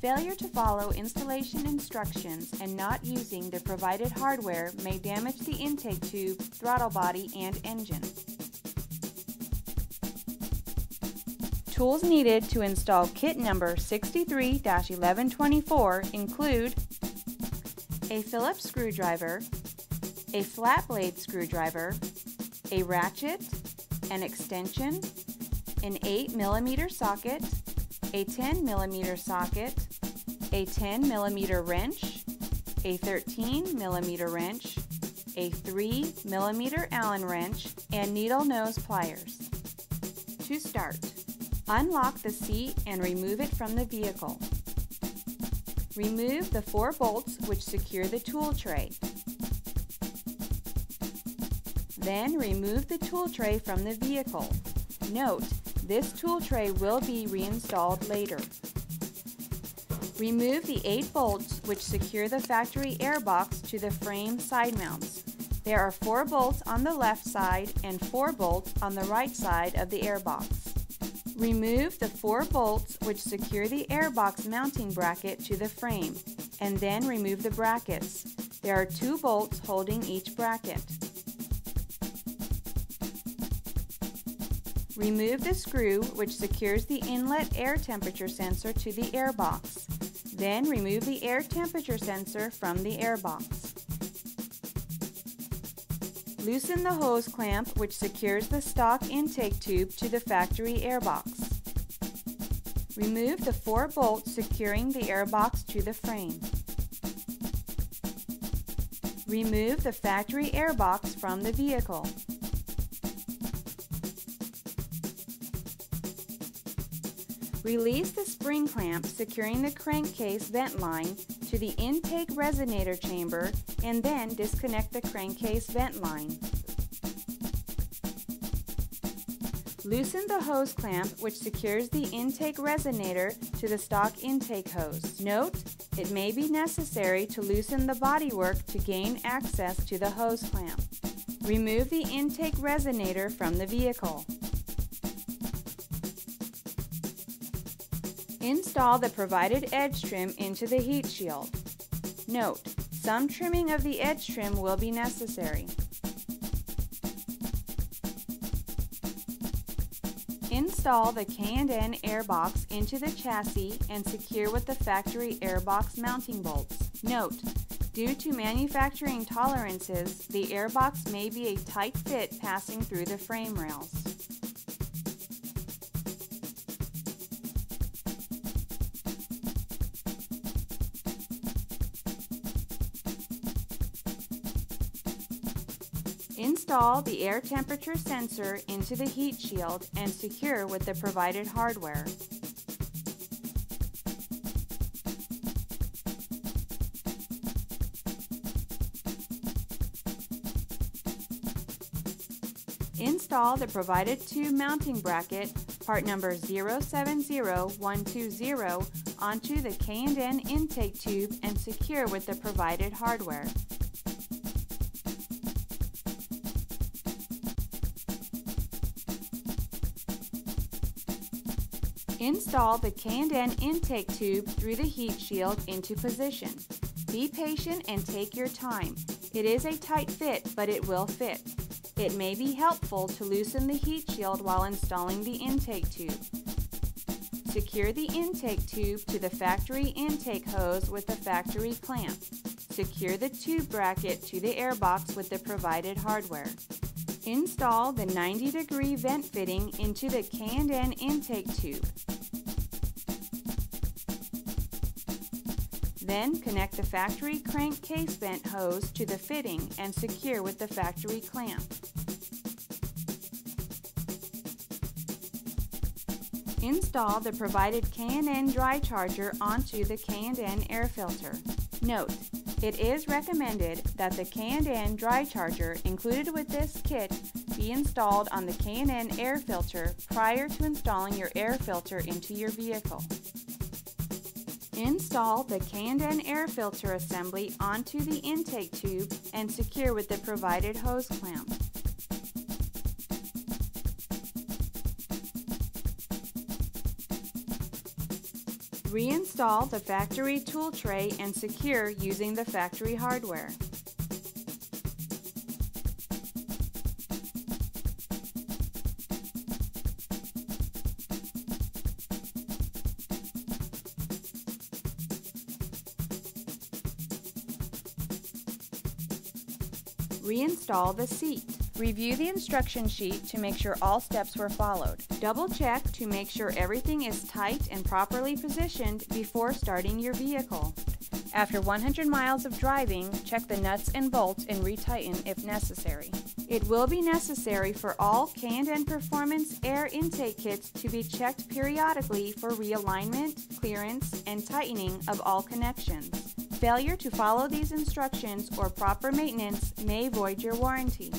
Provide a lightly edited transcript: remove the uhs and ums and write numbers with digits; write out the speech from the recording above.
Failure to follow installation instructions and not using the provided hardware may damage the intake tube, throttle body, and engine. Tools needed to install kit number 63-1124 include a Phillips screwdriver, a flat blade screwdriver, a ratchet, an extension, an 8mm socket, a 10mm socket, a 10mm wrench, a 13mm wrench, a 3mm Allen wrench, and needle nose pliers. To start, unlock the seat and remove it from the vehicle. Remove the 4 bolts which secure the tool tray. Then remove the tool tray from the vehicle. Note, this tool tray will be reinstalled later. Remove the 8 bolts which secure the factory airbox to the frame side mounts. There are 4 bolts on the left side and 4 bolts on the right side of the airbox. Remove the 4 bolts which secure the airbox mounting bracket to the frame, and then remove the brackets. There are 2 bolts holding each bracket. Remove the screw which secures the inlet air temperature sensor to the airbox. Then remove the air temperature sensor from the airbox. Loosen the hose clamp which secures the stock intake tube to the factory airbox. Remove the 4 bolts securing the airbox to the frame. Remove the factory airbox from the vehicle. Release the spring clamp securing the crankcase vent line to the intake resonator chamber and then disconnect the crankcase vent line. Loosen the hose clamp which secures the intake resonator to the stock intake hose. Note, it may be necessary to loosen the bodywork to gain access to the hose clamp. Remove the intake resonator from the vehicle. Install the provided edge trim into the heat shield. Note, some trimming of the edge trim will be necessary. Install the K&N airbox into the chassis and secure with the factory airbox mounting bolts. Note, due to manufacturing tolerances, the airbox may be a tight fit passing through the frame rails. Install the air temperature sensor into the heat shield and secure with the provided hardware. Install the provided tube mounting bracket, part number 070120, onto the K&N intake tube and secure with the provided hardware. Install the K&N intake tube through the heat shield into position. Be patient and take your time. It is a tight fit, but it will fit. It may be helpful to loosen the heat shield while installing the intake tube. Secure the intake tube to the factory intake hose with the factory clamp. Secure the tube bracket to the airbox with the provided hardware. Install the 90-degree vent fitting into the K&N intake tube. Then connect the factory crankcase vent hose to the fitting and secure with the factory clamp. Install the provided K&N dry charger onto the K&N air filter. Note, it is recommended that the K&N dry charger included with this kit be installed on the K&N air filter prior to installing your air filter into your vehicle. Install the K&N air filter assembly onto the intake tube and secure with the provided hose clamp. Reinstall the factory tool tray and secure using the factory hardware. Reinstall the seat. Review the instruction sheet to make sure all steps were followed. Double check to make sure everything is tight and properly positioned before starting your vehicle. After 100 miles of driving, check the nuts and bolts and retighten if necessary. It will be necessary for all K&N Performance air intake kits to be checked periodically for realignment, clearance, and tightening of all connections. Failure to follow these instructions or proper maintenance may void your warranty.